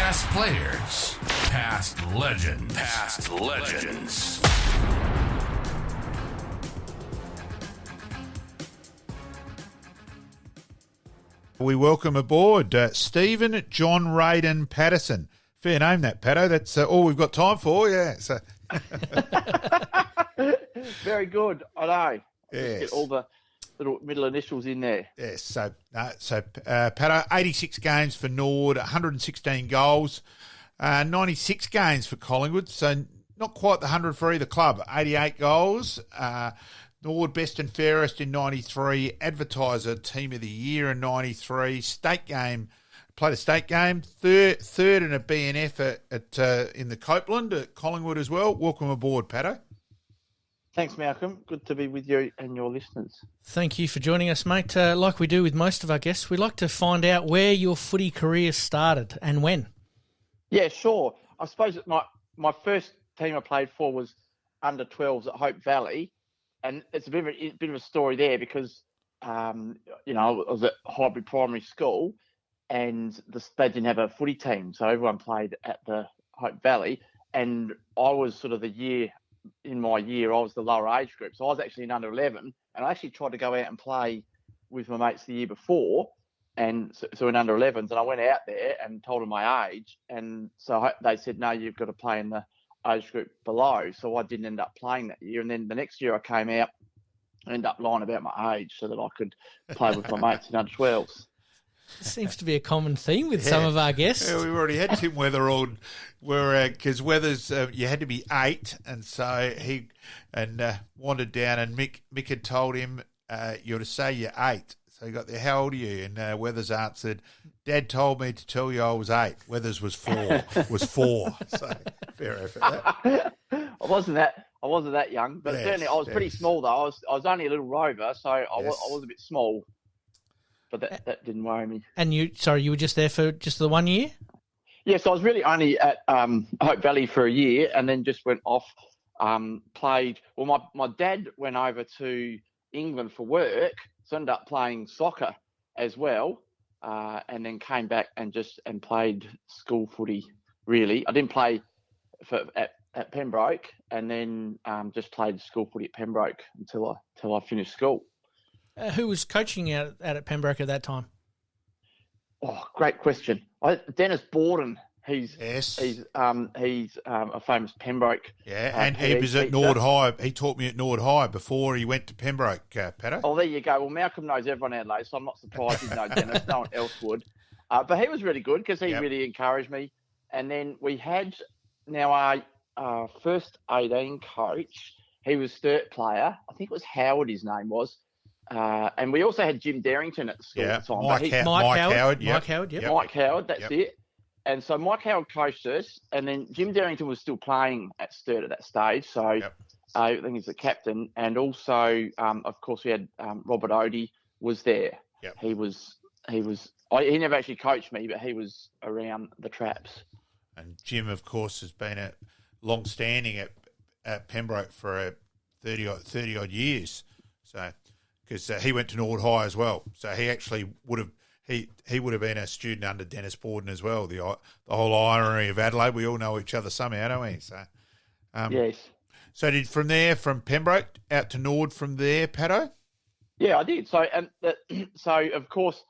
Past players, past legends, past legends. We welcome aboard Stephen John Raiden Patterson. Fair name, that, Patto. That's all we've got time for, yeah. So. Very good, I know. Yes. Just get all the little middle initials in there. Yes, so Patto, 86 games for Nord, 116 goals, 96 games for Collingwood, so not quite the 100 for either club, 88 goals. Nord best and fairest in 93, Advertiser Team of the Year in 93, state game, played a state game, third in a BNF in the Copeland at Collingwood as well. Welcome aboard, Patto. Thanks, Malcolm. Good to be with you and your listeners. Thank you for joining us, mate. Like we do with most of our guests, we like to find out where your footy career started and when. Yeah, sure. I suppose my first team I played for was under 12s at Hope Valley, and it's a bit of a story there because I was at Highbury Primary School, and they didn't have a footy team, so everyone played at the Hope Valley, and I was sort of in my year, I was the lower age group. So I was actually in under 11, and I actually tried to go out and play with my mates the year before, and so in under 11s, and I went out there and told them my age, and so they said, no, you've got to play in the age group below. So I didn't end up playing that year, and then the next year I came out and ended up lying about my age so that I could play with my mates in under 12s. Seems to be a common theme with some of our guests. Yeah, we've already had Tim Weather on, because Weathers, you had to be 8, and so he wandered down, and Mick had told him, you're to say you're 8. So he got there, how old are you? And Weathers answered, Dad told me to tell you I was 8. Weathers was 4. So fair effort. That. I wasn't that young, but certainly I was pretty small though. I was only a little rover, so I was a bit small. But that didn't worry me. And you were just there for just the 1 year? Yes, I was really only at Hope Valley for a year, and then just went off, played. Well, my dad went over to England for work, so ended up playing soccer as well, and then came back and played school footy. Really, I didn't play at Pembroke, and then just played school footy at Pembroke until I finished school. Who was coaching out at Pembroke at that time? Oh, great question. Dennis Borden. He's a famous Pembroke. Yeah, and he was at Nord High. He taught me at Nord High before he went to Pembroke, Patto. Oh, there you go. Well, Malcolm knows everyone out Adelaide, so I'm not surprised he'd know Dennis. No one else would. But he was really good because he really encouraged me. And then we had our first 18 coach. He was third player. I think it was Howard, his name was. And we also had Jim Darrington at the school at the time. Mike Howard. Yep. Mike Howard, that's it. And so Mike Howard coached us, and then Jim Darrington was still playing at Sturt at that stage. So I think he's the captain. And also, of course, we had Robert Odie was there. Yep. He never actually coached me, but he was around the traps. And Jim, of course, has been long-standing at Pembroke for 30-odd years. So, because he went to Nord High as well. So he actually would have been a student under Dennis Borden as well. The whole irony of Adelaide, we all know each other somehow, don't we? So, yes. So from Pembroke out to Nord from there, Patto? Yeah, I did. So of course,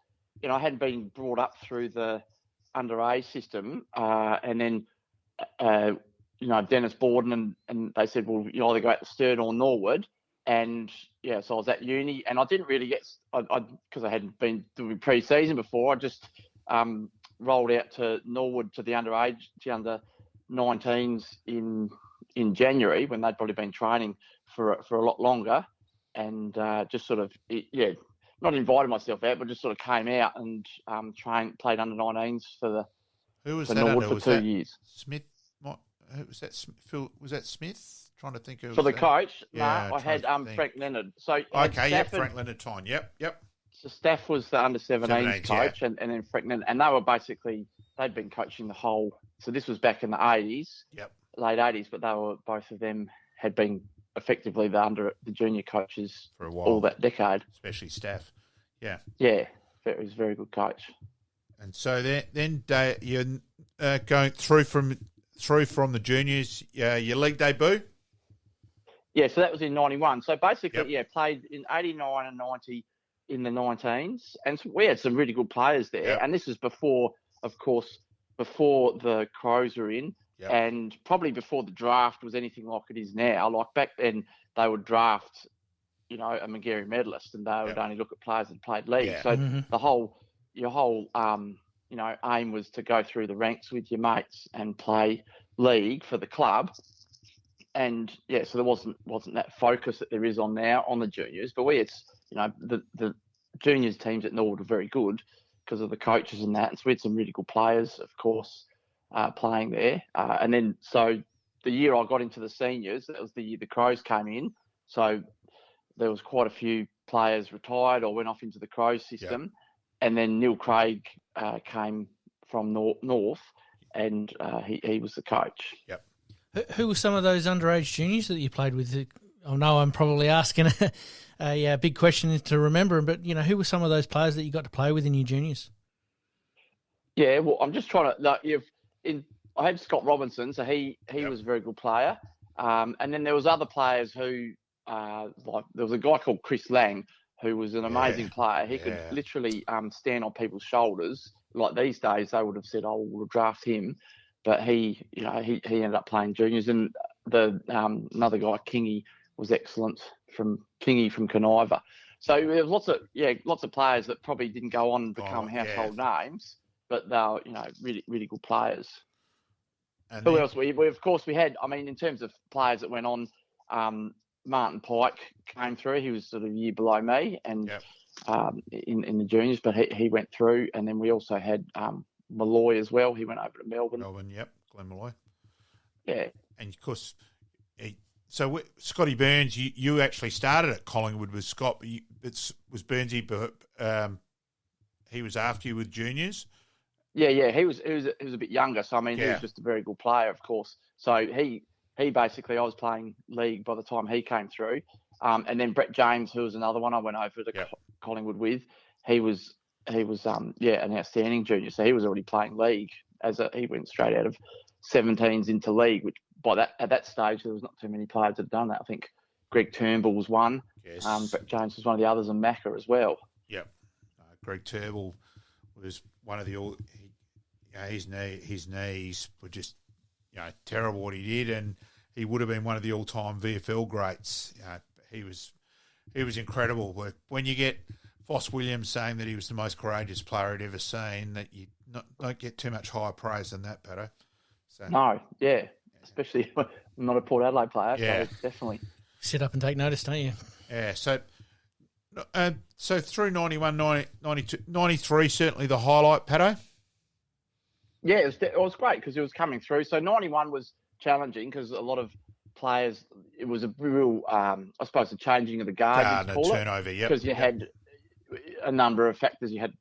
I hadn't been brought up through the under-A system, and then Dennis Borden and they said, well, you either go out to Sturt or Norwood. And so I was at uni, and I didn't really get, because I hadn't been doing pre-season before. I just rolled out to Norwood to the under 19s in January, when they'd probably been training for a lot longer, and just sort of not invited myself out, but just sort of came out and played under 19s for Norwood for 2 years. Smith, who was that? Phil, was that Smith? Trying to think of for the coach. Yeah, I had Frank Leonard. So Frank Leonard time. Yep. So Staff was the under 17s coach, and then Frank Leonard, and they were they'd been coaching the whole. So this was back in the 80s, late 80s, but both of them had been effectively the junior coaches for a while, all that decade, especially Staff. Yeah. Yeah, he was a very good coach. And so then going through from the juniors, your league debut? Yeah, so that was in 91. So basically, Yep. played in 89 and 90 in the 19s. And we had some really good players there. Yep. And this is before, of course, before the Crows were in. Yep. And probably before the draft was anything like it is now. Like back then, they would draft, a Magarey medalist, and they would only look at players that played league. Yeah. So your whole aim was to go through the ranks with your mates and play league for the club. And so there wasn't that focus that there is on now on the juniors. But the juniors teams at Norwood were very good because of the coaches and that. And so we had some really good players, of course, playing there. And then so the year I got into the seniors, that was the year the Crows came in. So there was quite a few players retired or went off into the Crows system. Yep. And then Neil Craig came from North, and he was the coach. Yep. Who were some of those underage juniors that you played with? I know I'm probably asking a big question to remember, but who were some of those players that you got to play with in your juniors? Yeah, well, I'm just trying to. I had Scott Robinson, so he was a very good player, and then there was other players who, there was a guy called Chris Lang, who was an amazing player. He could literally stand on people's shoulders. Like these days, they would have said, "Oh, we'll draft him." But he ended up playing juniors, and the another guy, Kingy, was excellent from Conniva. So there was lots of players that probably didn't go on and become household names, but they were really really good players. And who else? We of course we had. I mean, in terms of players that went on, Martin Pike came through. He was sort of a year below me, and in the juniors, but he went through, and then we also had Malloy as well. He went over to Melbourne. Glenn Malloy. Yeah. And of course, so Scotty Burns, you actually started at Collingwood with Scott, but was Burnsy, he was after you with juniors? Yeah. He was a bit younger, so I mean, he was just a very good player, of course. So he basically, I was playing league by the time he came through, and then Brett James, who was another one I went over to Collingwood with. He was an outstanding junior. So he was already playing league he went straight out of 17s into league, which at that stage there was not too many players that had done that. I think Greg Turnbull was one. Yes. Brett James was one of the others, and Macca as well. Yep. Greg Turnbull was one of the his knees were just terrible what he did, and he would have been one of the all-time VFL greats. He was incredible. When you get Foss Williams saying that he was the most courageous player he'd ever seen, that you don't get too much higher praise than that, Pato. So, no, especially I'm not a Port Adelaide player, so definitely. Sit up and take notice, don't you? Yeah, so through 91, 92, 93, certainly the highlight, Pato? Yeah, it was great because it was coming through. So 91 was challenging because a lot of players, it was a real, I suppose, a changing of the guard. Turnover, because you had a number of factors. You had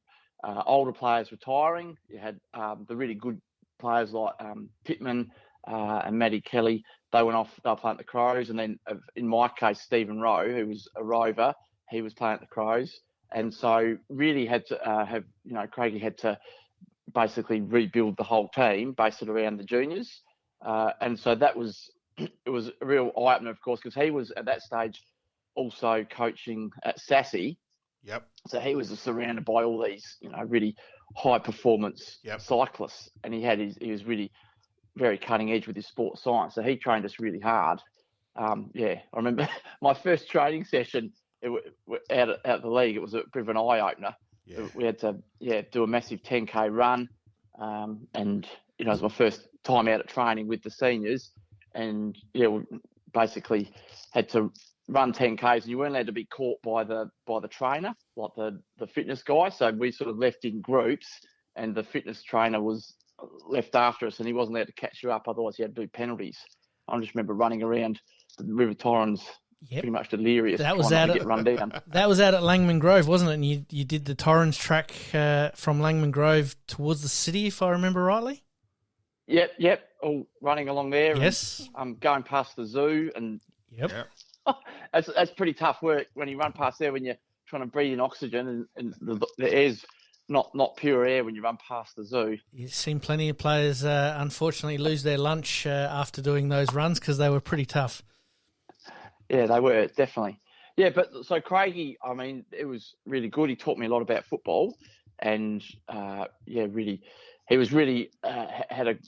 older players retiring. You had the really good players like Pittman and Matty Kelly. They went off. They were playing at the Crows, and then in my case, Stephen Rowe, who was a rover, he was playing at the Crows, and so really had to Craigie had to basically rebuild the whole team based it around the juniors, and so it was a real eye opener, of course, because he was at that stage also coaching at Sassy. Yep. So he was surrounded by all these, really high performance cyclists, and he was really very cutting edge with his sports science. So he trained us really hard. I remember my first training session out of the league. It was a bit of an eye opener. Yeah. We had to do a massive 10K run, and it was my first time out at training with the seniors, and we basically had to run 10Ks, and you weren't allowed to be caught by the trainer, like the fitness guy. So we sort of left in groups, and the fitness trainer was left after us, and he wasn't allowed to catch you up. Otherwise, you had to do penalties. I just remember running around the River Torrens, pretty much delirious. That was out to get run down. That was out at Langman Grove, wasn't it? And you did the Torrens track from Langman Grove towards the city, if I remember rightly. Yep. All running along there. Yes. And, going past the zoo, and Yep. That's pretty tough work when you run past there when you're trying to breathe in oxygen and the air's not pure air when you run past the zoo. You've seen plenty of players, unfortunately, lose their lunch after doing those runs because they were pretty tough. Yeah, they were, definitely. Yeah, but so Craigie, I mean, it was really good. He taught me a lot about football, and really, he was really had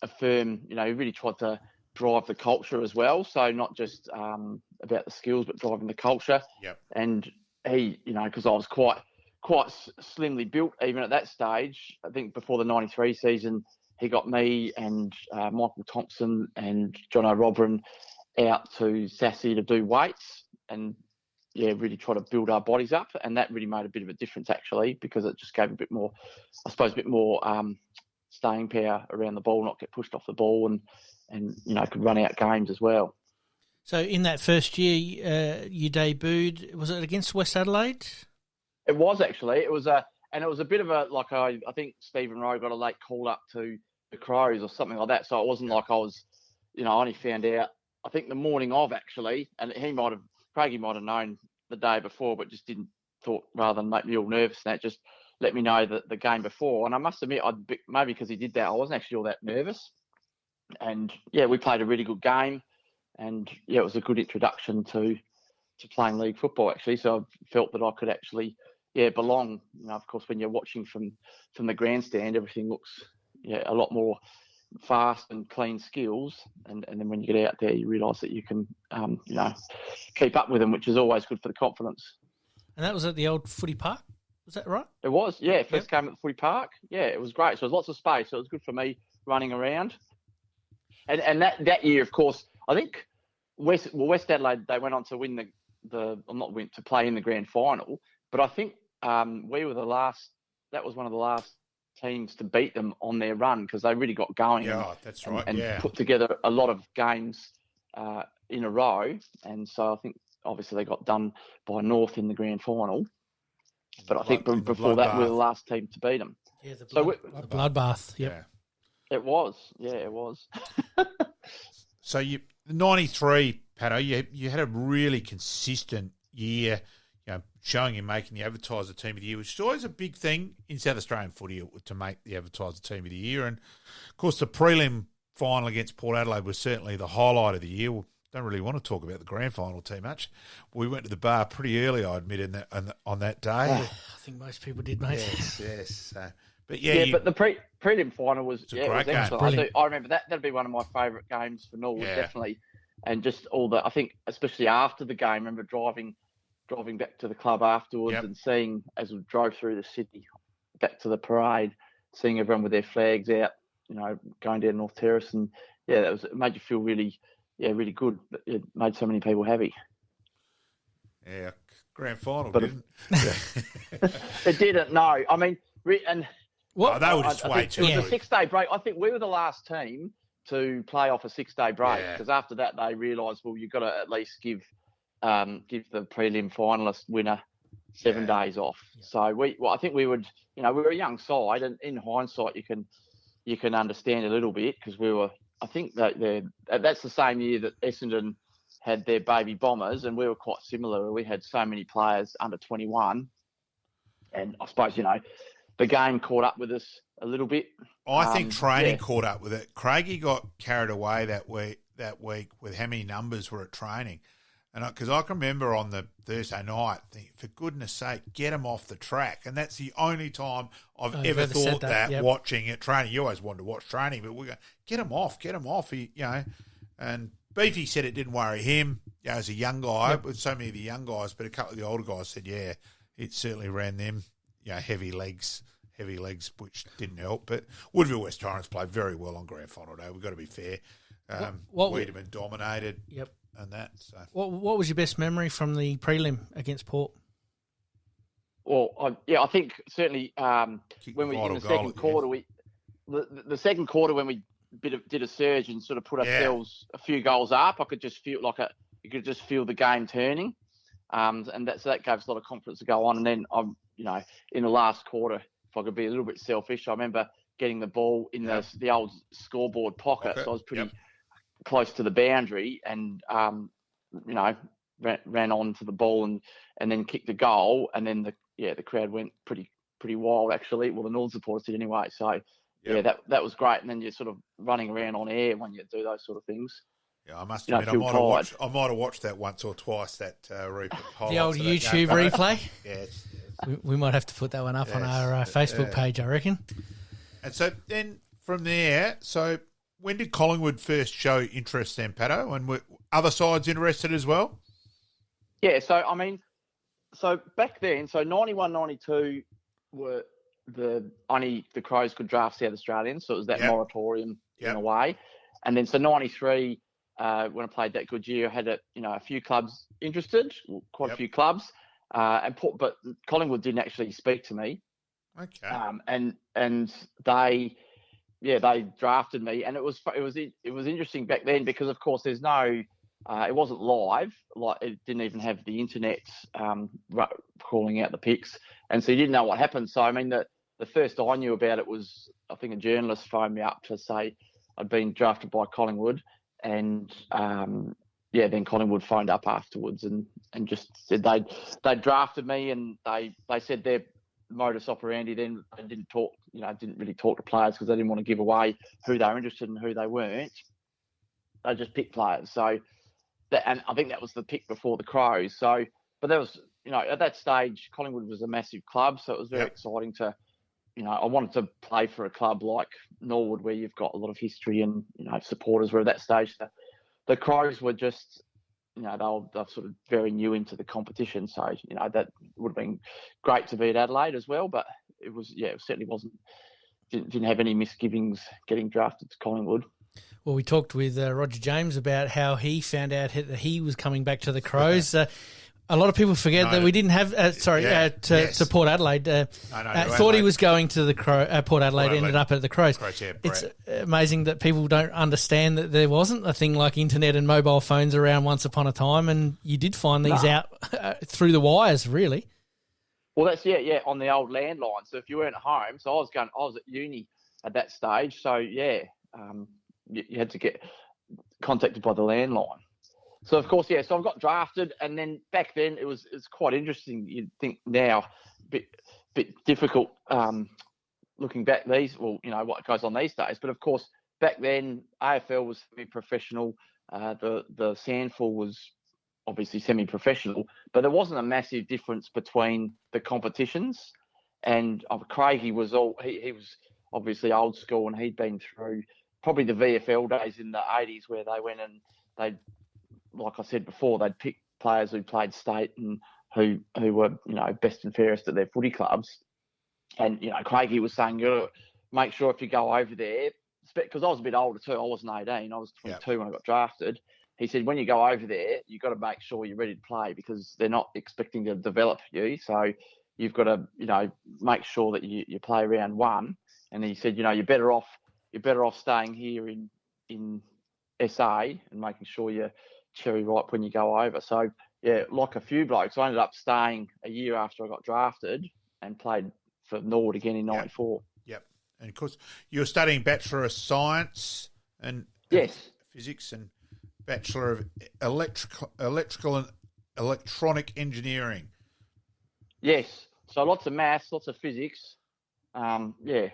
a firm, he really tried to drive the culture as well. So not just about the skills, but driving the culture. Yep. And he, because I was quite slimly built even at that stage. I think before the '93 season, he got me and Michael Thompson and John O'Robin out to Sassy to do weights and really try to build our bodies up, and that really made a bit of a difference actually, because it just gave a bit more staying power around the ball, not get pushed off the ball, and could run out games as well. So in that first year, you debuted. Was it against West Adelaide? It was actually. It was a bit of I think Stephen Rowe got a late call up to the Crows or something like that. So it wasn't like I was, I only found out I think the morning of actually, and Craigie might have known the day before, but just thought rather than make me all nervous and that, just let me know that the game before. And I must admit, maybe because he did that, I wasn't actually all that nervous. And we played a really good game, and it was a good introduction to playing league football actually. So I felt that I could actually belong. Of course, when you're watching from the grandstand, everything looks a lot more fast and clean skills, and then when you get out there, you realise that you can keep up with them, which is always good for the confidence. And that was at the old footy park, was that right? It was, first came at the footy park. It was great. So there was lots of space, so it was good for me running around. And that year, of course, I think West Adelaide, they went on to win to play in the grand final, but I think we were that was one of the last teams to beat them on their run, because they really got going. That's right. And put together a lot of games in a row. And so I think obviously they got done by North in the grand final. But I think before that, we were the last team to beat them. Yeah, the bloodbath. Yep. Yeah. It was. Yeah, it was. So 93, Patto, you had a really consistent year, showing you making the Advertiser Team of the Year, which is always a big thing in South Australian footy to make the Advertiser Team of the Year. And, of course, the prelim final against Port Adelaide was certainly the highlight of the year. We don't really want to talk about the grand final too much. We went to the bar pretty early, I admit, on that day. I think most people did, mate. Yes. But but the prelim final was great game. Excellent. I remember that. That'd be one of my favourite games for Norwood, definitely. And just I think, especially after the game, I remember driving back to the club afterwards and seeing, as we drove through the city back to the parade, seeing everyone with their flags out, going down North Terrace, and it made you feel really good. It made so many people happy. Yeah, grand final, but didn't it? Didn't. No, I mean, and what? They were just way too. It was a 6-day break. I think we were the last team to play off a 6-day break, because after that they realised, well, you've got to at least give the prelim finalist winner 7 days off. Yeah. So I think we would, we were a young side, and in hindsight you can understand a little bit, because I think that that's the same year that Essendon had their baby Bombers, and we were quite similar. We had so many players under 21, and I suppose the game caught up with us a little bit. I think training caught up with it. Craigie got carried away that week with how many numbers were at training. And because I can remember on the Thursday night thinking, for goodness sake, get him off the track. And that's the only time I've ever thought that watching it training. You always wanted to watch training, but we go, get him off. And Beefy said it didn't worry him as a young guy, with so many of the young guys, but a couple of the older guys said, it certainly ran them, heavy legs, which didn't help. But Woodville West Torrens played very well on grand final day. We've got to be fair. Wiedemann dominated. Yep. And that. So. What was your best memory from the prelim against Port? Well, I think certainly when we in the second quarter, the second quarter when we did a surge and sort of put ourselves a few goals up, I could just feel you could just feel the game turning, and that gave us a lot of confidence to go on. And then in the last quarter, if I could be a little bit selfish, I remember getting the ball in the old scoreboard pocket, so I was pretty close to the boundary, and ran on to the ball and then kicked the goal, and then the crowd went pretty pretty wild, actually. Well, the Northern supporters did anyway. So, yeah, that was great. And then you're sort of running around on air when you do those sort of things. Yeah, I must admit, I might have watched that once or twice, that the old YouTube replay. Yes. We might have to put that one up on our Facebook page, I reckon. And so then from there, so when did Collingwood first show interest then, Pato? And were other sides interested as well? Yeah, so, so back then, so 91, 92 were only the Crows could draft South Australians, so it was that moratorium in a way. And then so 93... when I played that good year, I had a few clubs interested, quite a few clubs, but Collingwood didn't actually speak to me. Okay. And they drafted me, and it was interesting back then because of course there's no, it wasn't live, like it didn't even have the internet calling out the picks, and so you didn't know what happened. So the first I knew about it was, I think, a journalist phoned me up to say I'd been drafted by Collingwood. And then Collingwood phoned up afterwards and just said they drafted me, and they said their modus operandi then, they didn't really talk to players because they didn't want to give away who they were interested in and who they weren't. They just picked players. So and I think that was the pick before the Crows. So, but that was, at that stage, Collingwood was a massive club, so it was very exciting to. I wanted to play for a club like Norwood where you've got a lot of history and, supporters were at that stage. The Crows were just, they're sort of very new into the competition. So, that would have been great to be at Adelaide as well. But it certainly didn't have any misgivings getting drafted to Collingwood. Well, we talked with Roger James about how he found out that he was coming back to the Crows. A lot of people forget that we didn't have. To Port Adelaide. Thought he was going to the Port Adelaide. Ended up at the Crows. It's amazing that people don't understand that there wasn't a thing like internet and mobile phones around once upon a time, and you did find these out through the wires, really. Well, that's on the old landline. So if you weren't home, so I was at uni at that stage. So you had to get contacted by the landline. So, of course, so I got drafted, and then back then it's quite interesting. You'd think now, bit difficult looking back what goes on these days. But, of course, back then AFL was semi-professional. The Sandful was obviously semi-professional, but there wasn't a massive difference between the competitions. And Craigie was he was obviously old school, and he'd been through probably the VFL days in the 80s where they went and they'd, like I said before, they'd pick players who played state and who were, best and fairest at their footy clubs. And, Craigie was saying, make sure if you go over there, because I was a bit older too, I wasn't 18, I was 22 when I got drafted. He said, when you go over there, you've got to make sure you're ready to play because they're not expecting to develop you. So you've got to, make sure that you play round one. And he said, you're better off staying here in SA and making sure you're cherry ripe when you go over. So like a few blokes, I ended up staying a year after I got drafted and played for Norwood again in 94. Yep. And of course you're studying Bachelor of Science and Physics and Bachelor of Electrical and Electronic Engineering. Yes. So lots of maths, lots of physics.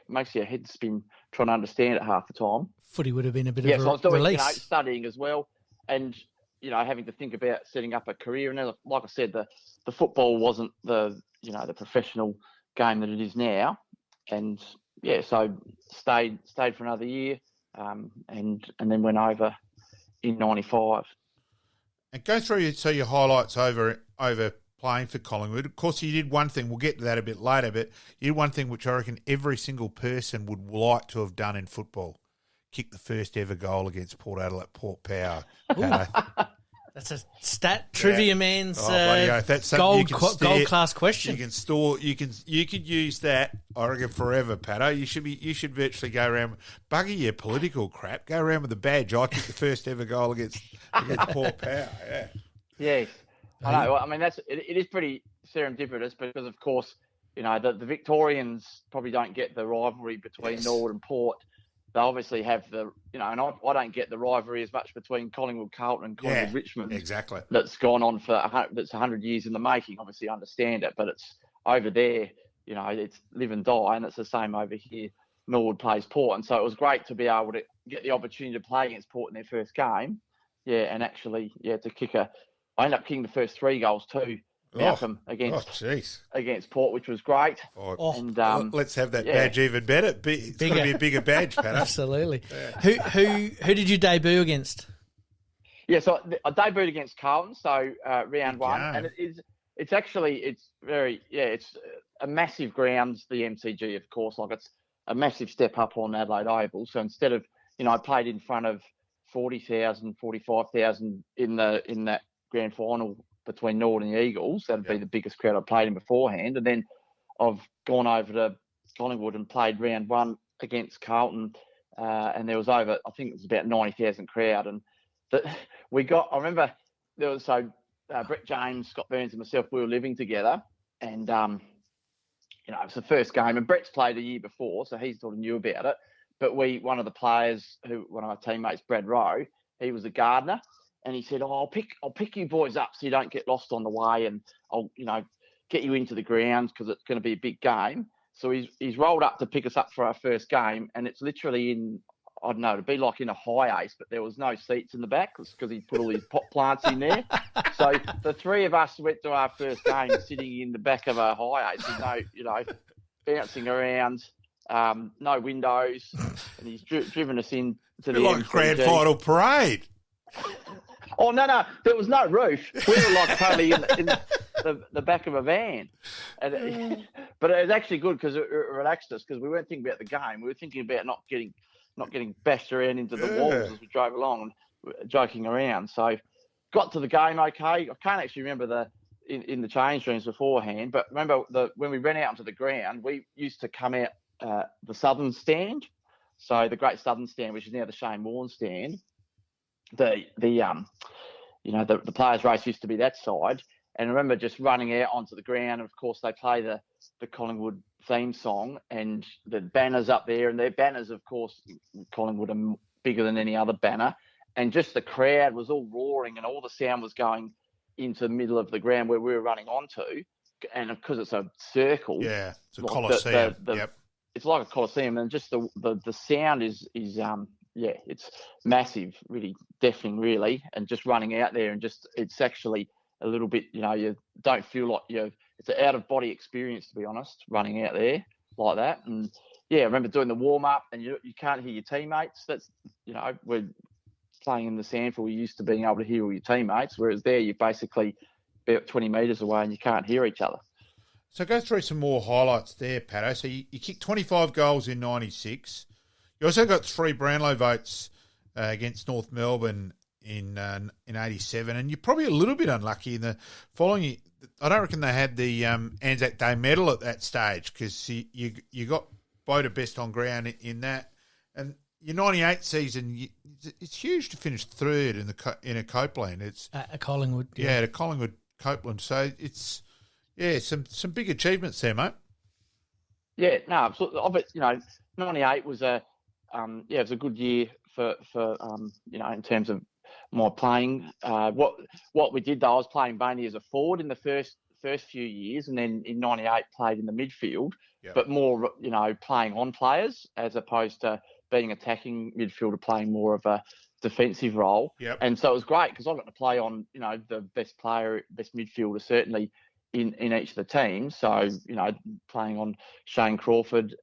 Makes your head spin trying to understand it half the time. Footy would have been a bit of a so I was doing, release. Studying as well, and having to think about setting up a career. And like I said, the football wasn't the professional game that it is now. And so stayed for another year, and then went over in 95. And go through your highlights over playing for Collingwood. Of course, you did one thing. We'll get to that a bit later, but you did one thing which I reckon every single person would like to have done in football: kick the first ever goal against Port Adelaide, Port Power. That's a stat trivia man's gold class question. You could use that, I reckon, forever, Pato. You should virtually go around, bugger your political crap, go around with a badge. I kicked the first ever goal against Port Power. Yeah. Yes. I know. I mean, it is pretty serendipitous because, of course, the Victorians probably don't get the rivalry between Norwood and Port. They obviously have and I don't get the rivalry as much between Collingwood Carlton and Collingwood Richmond. Exactly. That's gone on that's 100 years in the making. Obviously, I understand it, but it's over there. it's live and die, and it's the same over here. Norwood plays Port, and so it was great to be able to get the opportunity to play against Port in their first game. Yeah, and actually, to kick I ended up kicking the first 3 goals too. Malcom against Port, which was great. And let's have that badge even better. It's got to be a bigger badge, Pat. Absolutely. Yeah. Who did you debut against? Yeah, so I debuted against Carlton, so round 1, and it's a massive ground, the MCG, of course. Like, it's a massive step up on Adelaide Oval. So instead of, I played in front of 40,000, 45,000 in that grand final between Norwood and the Eagles. That'd be the biggest crowd I played in beforehand. And then I've gone over to Collingwood and played round 1 against Carlton, and there was I think it was about 90,000 crowd. And I remember there was Brett James, Scott Burns, and myself. We were living together, and it was the first game. And Brett's played a year before, so he sort of knew about it. But one of the players, one of my teammates, Brad Rowe, he was a gardener. And he said, I'll pick you boys up so you don't get lost on the way, and I'll, get you into the grounds because it's going to be a big game. So he's rolled up to pick us up for our first game, and it's literally in, I don't know, it'd be like in a high ace, but there was no seats in the back because he put all his pot plants in there. So the 3 of us went to our first game sitting in the back of a high ace, bouncing around, no windows, and he's driven us in to the like a grand final parade. Oh, no, there was no roof. We were like totally in the back of a van. But it was actually good because it relaxed us because we weren't thinking about the game. We were thinking about not getting bashed around into the walls as we drove along and joking around. So got to the game okay. I can't actually remember in the change rooms beforehand, but remember when we ran out onto the ground, we used to come out the Southern Stand. So the Great Southern Stand, which is now the Shane Warne Stand. The players' race used to be that side, and I remember just running out onto the ground. And of course, they play the Collingwood theme song and the banners up there, and their banners, of course, Collingwood are bigger than any other banner, and just the crowd was all roaring, and all the sound was going into the middle of the ground where we were running onto, and because it's a circle, it's a coliseum. It's like a coliseum, and just the sound is it's massive, really deafening, really, and just running out there and it's actually a little bit, you don't feel like it's an out of body experience, to be honest, running out there like that. And I remember doing the warm up, and you can't hear your teammates. That's we're playing in the SANFL, we're used to being able to hear all your teammates, whereas there you're basically about 20 metres away and you can't hear each other. So go through some more highlights there, Patto. So you kicked 25 goals in 96. You also got 3 Brownlow votes against North Melbourne in 87, and you're probably a little bit unlucky in the following year. I don't reckon they had the Anzac Day medal at that stage because you got voted best on ground in that. And your 98 season, it's huge to finish 3rd in a Copeland. It's a Collingwood. Yeah, at a Collingwood Copeland. So it's some big achievements there, mate. Yeah, no, absolutely. 98 was it was a good year for in terms of my playing. What we did though, I was playing mainly as a forward in the first few years, and then in 98 played in the midfield, but more playing on players as opposed to being attacking midfielder, playing more of a defensive role. Yep. And so it was great because I got to play on the best player, best midfielder certainly in each of the teams. So playing on Shane Crawford,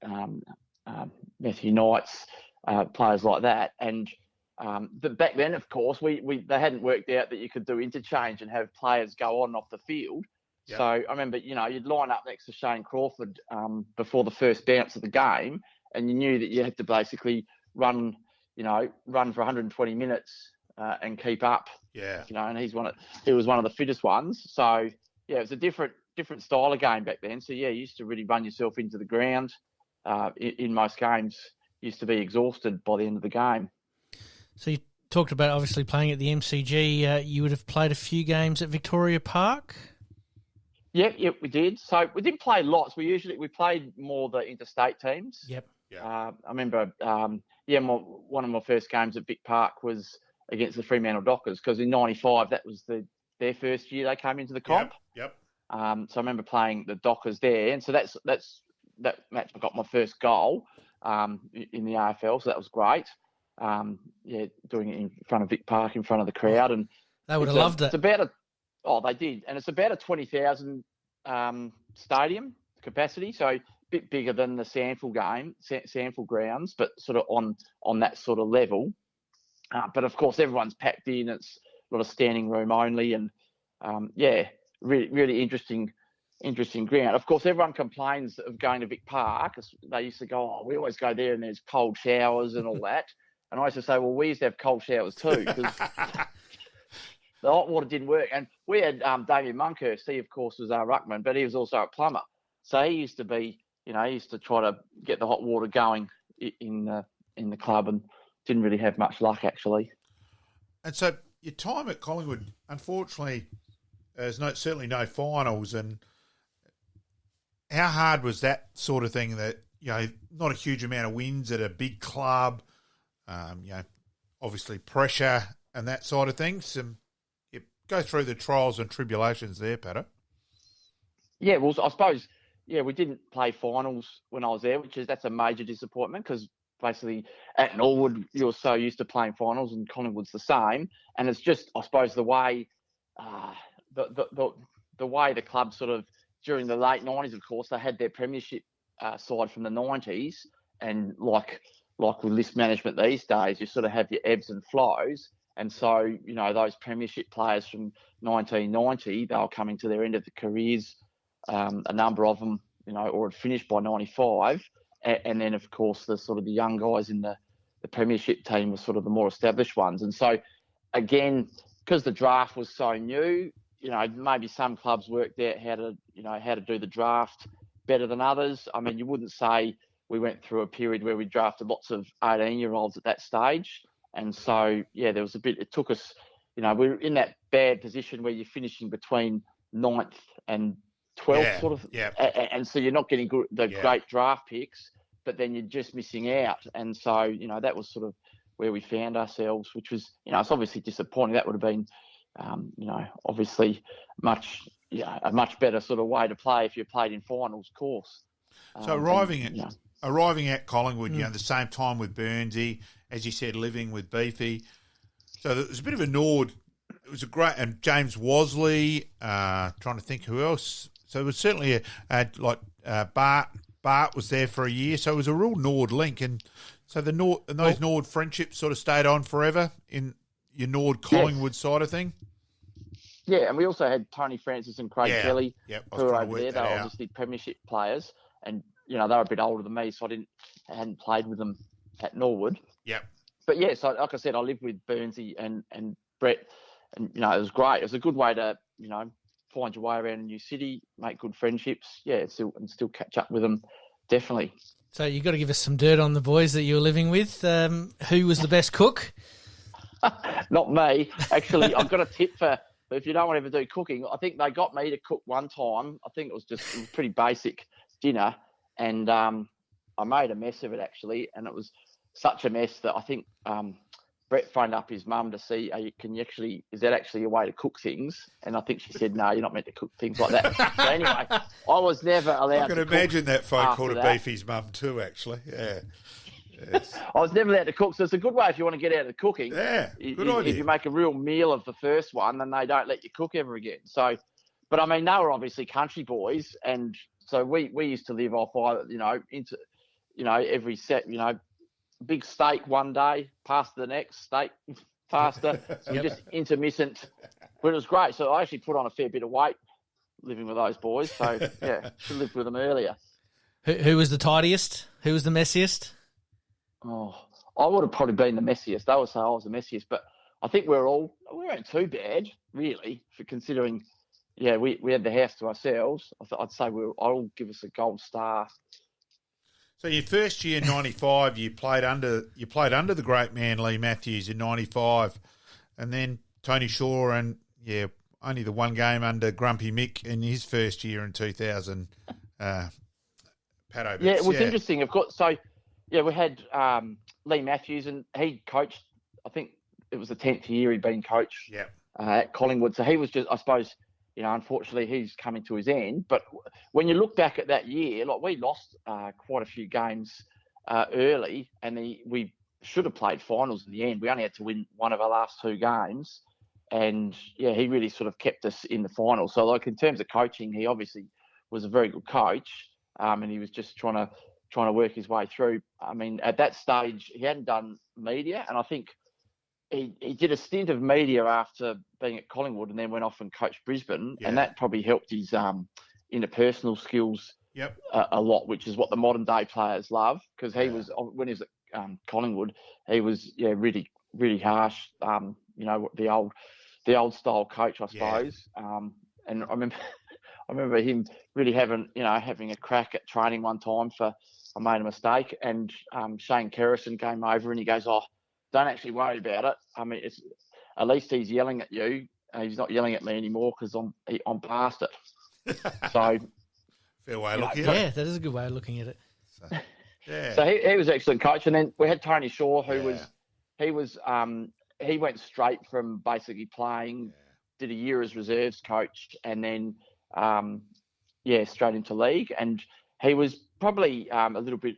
Matthew Knights, players like that. And but back then, of course, they hadn't worked out that you could do interchange and have players go on and off the field. Yep. So I remember, you'd line up next to Shane Crawford before the first bounce of the game, and you knew that you had to basically run for 120 minutes and keep up. Yeah. And he was one of the fittest ones. So yeah, it was a different style of game back then. So yeah, you used to really run yourself into the ground. In most games, used to be exhausted by the end of the game. So you talked about obviously playing at the MCG. You would have played a few games at Victoria Park. Yep, we did. So we didn't play lots. We played more the interstate teams. Yep. I remember, one of my first games at Vic Park was against the Fremantle Dockers because in '95 that was their first year they came into the comp. Yep. So I remember playing the Dockers there, and so that match I got my first goal in the AFL, so that was great. Doing it in front of Vic Park, in front of the crowd, and they would have loved it. It's about they did, and it's about a 20,000 stadium capacity, so a bit bigger than the Sandford grounds, but sort of on that sort of level. But of course, everyone's packed in. It's a lot of standing room only, and really, really interesting ground. Of course, everyone complains of going to Vic Park. They used to go, we always go there and there's cold showers and all that. And I used to say, well, we used to have cold showers too, because the hot water didn't work. And we had Damien Monkhurst. He, of course, was our ruckman, but he was also a plumber. So he used to be, he used to try to get the hot water going in the club, and didn't really have much luck, actually. And so your time at Collingwood, unfortunately, there's certainly no finals. And how hard was that sort of thing that, not a huge amount of wins at a big club, obviously pressure and that side of things? Go through the trials and tribulations there, Patter. Yeah, well, I suppose, we didn't play finals when I was there, that's a major disappointment, because basically at Norwood you're so used to playing finals, and Collingwood's the same. And it's just, I suppose, the way the way the club sort of, during the late 90s, of course, they had their premiership side from the 90s, and like with list management these days, you sort of have your ebbs and flows. And so, those premiership players from 1990, they were coming to their end of their careers, a number of them, or had finished by 95. And then, of course, the sort of the young guys in the premiership team were sort of the more established ones. And so, again, because the draft was so new, maybe some clubs worked out how to do the draft better than others. I mean, you wouldn't say we went through a period where we drafted lots of 18-year-olds at that stage. And so, there was it took us, we were in that bad position where you're finishing between 9th and 12th sort of. Yeah. And so you're not getting great draft picks, but then you're just missing out. And so, that was sort of where we found ourselves, which was, it's obviously disappointing. That would have been, obviously a much better sort of way to play if you played in finals, of course. So arriving at Collingwood, the same time with Burnsy, as you said, living with Beefy. So there was a bit of a Nord. It was a great, and James Wasley, trying to think who else. So it was certainly Bart was there for a year. So it was a real Nord link. And so those Nord friendships sort of stayed on forever in your Nord Collingwood side of thing. Yeah, and we also had Tony Francis and Craig Kelly, who were over there. They were obviously premiership players, and they were a bit older than me, so I hadn't played with them at Norwood. Yep. But so like I said, I lived with Burnsy and Brett, and it was great. It was a good way to find your way around a new city, make good friendships. Yeah, and still catch up with them, definitely. So you got to give us some dirt on the boys that you were living with. Who was the best cook? Not me, actually. I've got a tip for. If you don't want to ever do cooking, I think they got me to cook one time. I think it was pretty basic dinner, and I made a mess of it, actually, and it was such a mess that I think Brett phoned up his mum to see, is that actually a way to cook things? And I think she said, no, you're not meant to cook things like that. So anyway, I was never allowed to cook. I can imagine that phone call to Beefy's mum too, actually. Yeah. Yes. I was never allowed to cook, so it's a good way if you want to get out of cooking. Yeah, good idea. If you make a real meal of the first one, then they don't let you cook ever again. So, but I mean, they were obviously country boys, and so we used to live off every set, big steak one day, pasta the next, steak, pasta, so just intermittent. But it was great. So I actually put on a fair bit of weight living with those boys. So should have lived with them earlier. Who was the tidiest? Who was the messiest? Oh, I would have probably been the messiest. They would say I was the messiest, but I think we weren't too bad, really, for considering, we had the house to ourselves. I'd say I'll give us a gold star. So your first year, 95, you played under the great man Lee Matthews in 95, and then Tony Shaw, and only the one game under Grumpy Mick in his first year in 2000. Pat Obitz. Yeah, it was interesting, of course. So. Yeah, we had Lee Matthews, and he coached, I think it was the 10th year he'd been coach at Collingwood. So he was just, I suppose, unfortunately he's coming to his end. But when you look back at that year, like we lost quite a few games early, and we should have played finals in the end. We only had to win one of our last two games. And, he really sort of kept us in the final. So, like, in terms of coaching, he obviously was a very good coach, and he was just trying to work his way through. I mean, at that stage, he hadn't done media, and I think he did a stint of media after being at Collingwood and then went off and coached Brisbane, and that probably helped his interpersonal skills a lot, which is what the modern-day players love, because he was, when he was at Collingwood, he was, really, really harsh, the old style coach, I suppose. And I remember him really having a crack at training one time for I made a mistake, and Shane Kerrison came over and he goes, "Oh, don't actually worry about it. I mean, at least he's yelling at you. He's not yelling at me anymore because I'm past it." So fair way of looking at it. Yeah, that is a good way of looking at it. So he was an excellent coach, and then we had Tony Shaw, who he went straight from basically playing, did a year as reserves coach, and then, straight into league. And he was probably a little bit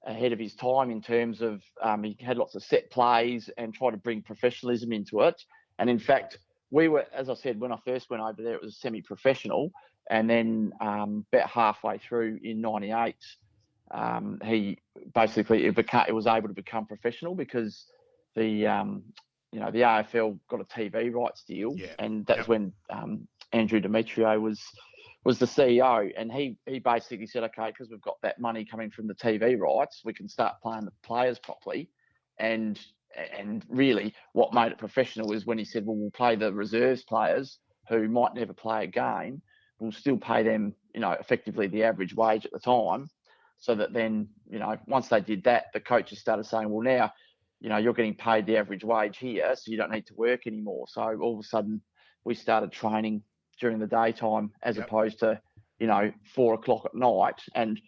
ahead of his time in terms of he had lots of set plays and tried to bring professionalism into it. And in fact, we were, as I said, when I first went over there, it was semi-professional. And then about halfway through in '98, he basically it was able to become professional because the AFL got a TV rights deal, and that's when Andrew Demetrio was the CEO, and he basically said, okay, because we've got that money coming from the TV rights, we can start playing the players properly, and really what made it professional is when he said, well, we'll play the reserves players who might never play a game, we'll still pay them, effectively the average wage at the time, so that then, once they did that, the coaches started saying, well, now, you're getting paid the average wage here, so you don't need to work anymore. So all of a sudden, we started training during the daytime as opposed to, 4 o'clock at night. And,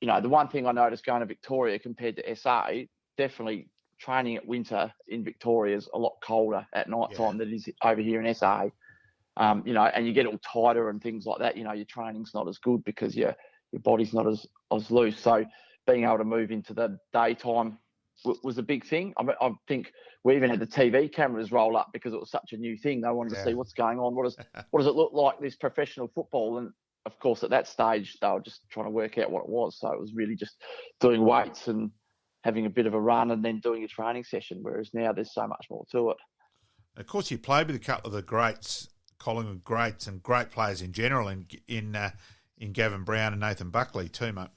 the one thing I noticed going to Victoria compared to SA, definitely training at winter in Victoria is a lot colder at night time than it is over here in SA. And you get all tighter and things like that. Your training's not as good because your body's not as loose. So being able to move into the daytime was a big thing. I think we even had the TV cameras roll up because it was such a new thing. They wanted to see what's going on. What does it look like, this professional football? And of course, at that stage, they were just trying to work out what it was. So it was really just doing weights and having a bit of a run and then doing a training session. Whereas now there's so much more to it. Of course, you played with a couple of the greats, Collingwood greats, and great players in general in Gavin Brown and Nathan Buckley too, mate.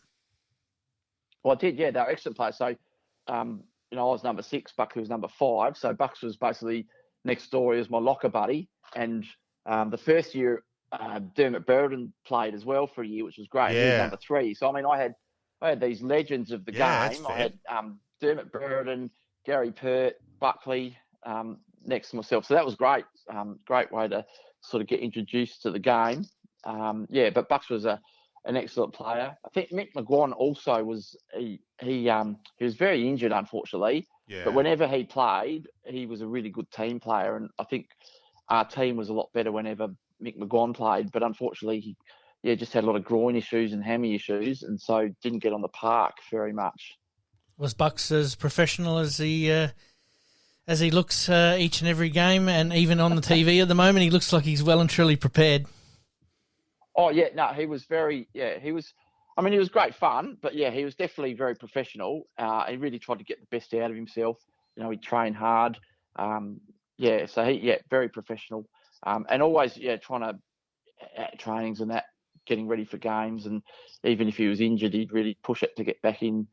Well, I did, yeah. They were excellent players. So, I was number 6, Buckley was number 5. So Bucks was basically next door as my locker buddy. And the first year, Dermot Burden played as well for a year, which was great. Yeah. He was number 3. So, I mean, I had these legends of the game. I had Dermot Burden, Gary Pert, Buckley next to myself. So that was great. Great way to sort of get introduced to the game. But Bucks was an excellent player. I think Mick McGuan also was he was very injured, unfortunately. Yeah. But whenever he played, he was a really good team player, and I think our team was a lot better whenever Mick McGuan played. But unfortunately, he just had a lot of groin issues and hammy issues, and so didn't get on the park very much. Was Bucks as professional as he looks each and every game, and even on the TV at the moment, he looks like he's well and truly prepared? Oh, yeah, no, he was he was great fun, but yeah, he was definitely very professional. He really tried to get the best out of himself. He trained hard. So very professional. And always, trying to, at trainings and that, getting ready for games. And even if he was injured, he'd really push it to get back in,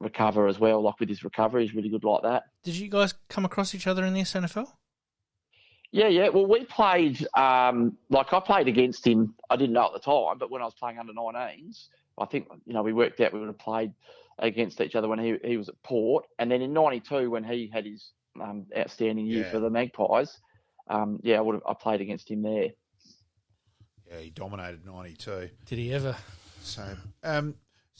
recover as well. Like with his recovery, he's really good like that. Did you guys come across each other in the SNFL? Yeah. Well, we played, I played against him. I didn't know at the time, but when I was playing under 19s, I think, we worked out we would have played against each other when he was at Port. And then in 92, when he had his outstanding year for the Magpies, I played against him there. Yeah, he dominated 92. Did he ever? So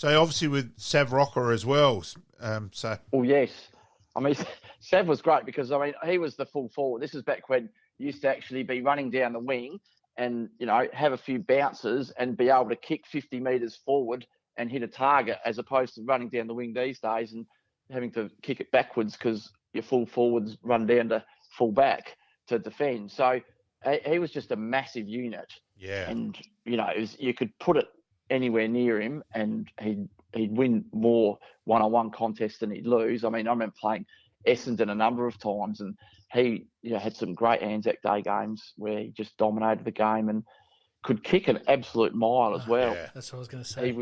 obviously with Sav Rocker as well. Oh, yes. I mean, Sav was great because, he was the full forward. This is back when you used to actually be running down the wing and, have a few bounces and be able to kick 50 metres forward and hit a target, as opposed to running down the wing these days and having to kick it backwards because your full forwards run down to full back to defend. So he was just a massive unit. Yeah. And, you could put it anywhere near him and he'd win more one-on-one contests than he'd lose. I mean, I remember playing Essendon a number of times, and he had some great Anzac Day games where he just dominated the game and could kick an absolute mile as well. Yeah. That's what I was going to say.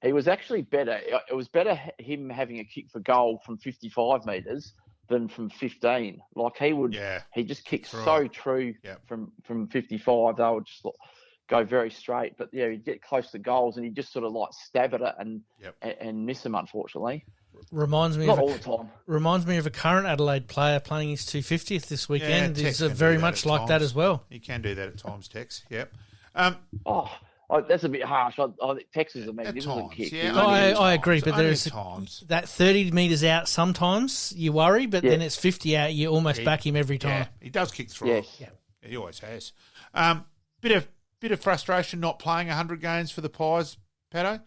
He was actually better. It was better him having a kick for goal from 55 metres than from 15. Like he just kicked so true from 55. They would just go very straight. But he'd get close to goals and he'd just sort of like stab at it and miss them, unfortunately. Reminds me Not all the time. Reminds me of a current Adelaide player playing his 250th this weekend. Yeah, He's very much like that as well. He can do that at times, Tex. Yep. That's a bit harsh. I think Texas is a magnificent kick. Yeah, I agree, but there's times. That 30 metres out sometimes you worry, but then it's 50 out, you almost back him every time. Yeah, he does kick through. Yes. Yeah, he always has. Bit of frustration not playing 100 games for the Pies, Pato?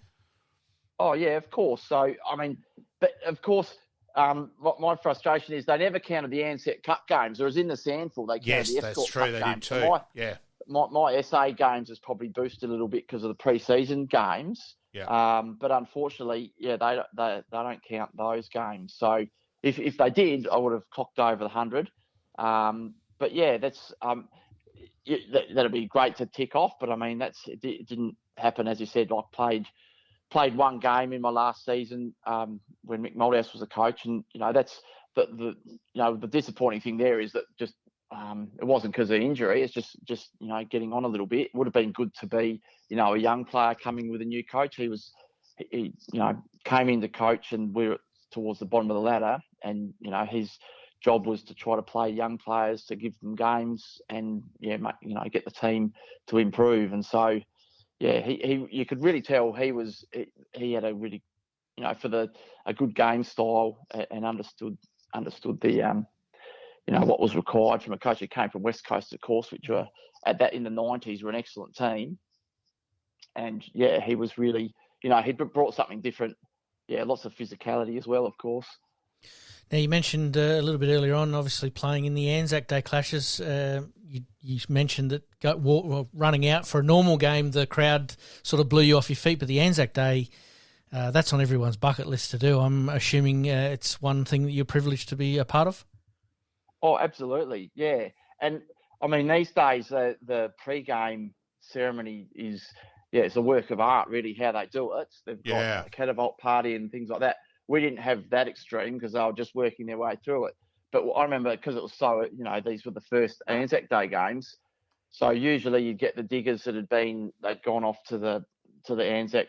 Oh, yeah, of course. So, I mean, but of course, my frustration is they never counted the Ansett Cup games. Whereas in the Sandful, they counted the Escort that's true. Cup They games. did too. My SA games has probably boosted a little bit because of the pre-season games. Yeah. But unfortunately, they don't count those games. So if they did, I would have clocked over the 100. But yeah, that's that'd be great to tick off. But I mean, it didn't happen, as you said. I played one game in my last season when Mick Malthouse was a coach, and that's the disappointing thing there is that just. It wasn't because of injury. It's just getting on a little bit. It would have been good to be a young player coming with a new coach. He came in to coach, and we were towards the bottom of the ladder. And his job was to try to play young players, to give them games, and get the team to improve. And so you could really tell he had a really for a good game style and understood the what was required from a coach who came from West Coast, of course, which were in the 90s were an excellent team. And he was really, he brought something different. Yeah, lots of physicality as well, of course. Now, you mentioned a little bit earlier on, obviously playing in the Anzac Day clashes. You mentioned that running out for a normal game, the crowd sort of blew you off your feet, but the Anzac Day, that's on everyone's bucket list to do. I'm assuming it's one thing that you're privileged to be a part of? Oh, absolutely, yeah. And I mean, these days the pre-game ceremony it's a work of art, really, how they do it. They've got a catapult party and things like that. We didn't have that extreme because they were just working their way through it. But I remember because it was so, these were the first Anzac Day games. So usually you'd get the diggers they'd gone off to the Anzac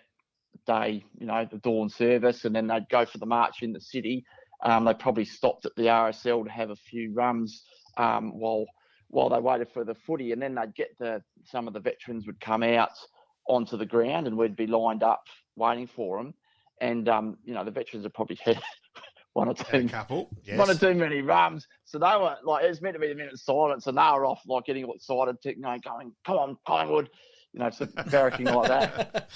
Day, the dawn service, and then they'd go for the march in the city. They probably stopped at the RSL to have a few runs while they waited for the footy, and then they'd get some of the veterans would come out onto the ground, and we'd be lined up waiting for them. And the veterans had probably had one or two many runs, so they were like, it was meant to be the minute of silence, and they were off like getting all excited, going, "Come on, Collingwood," barracking like that.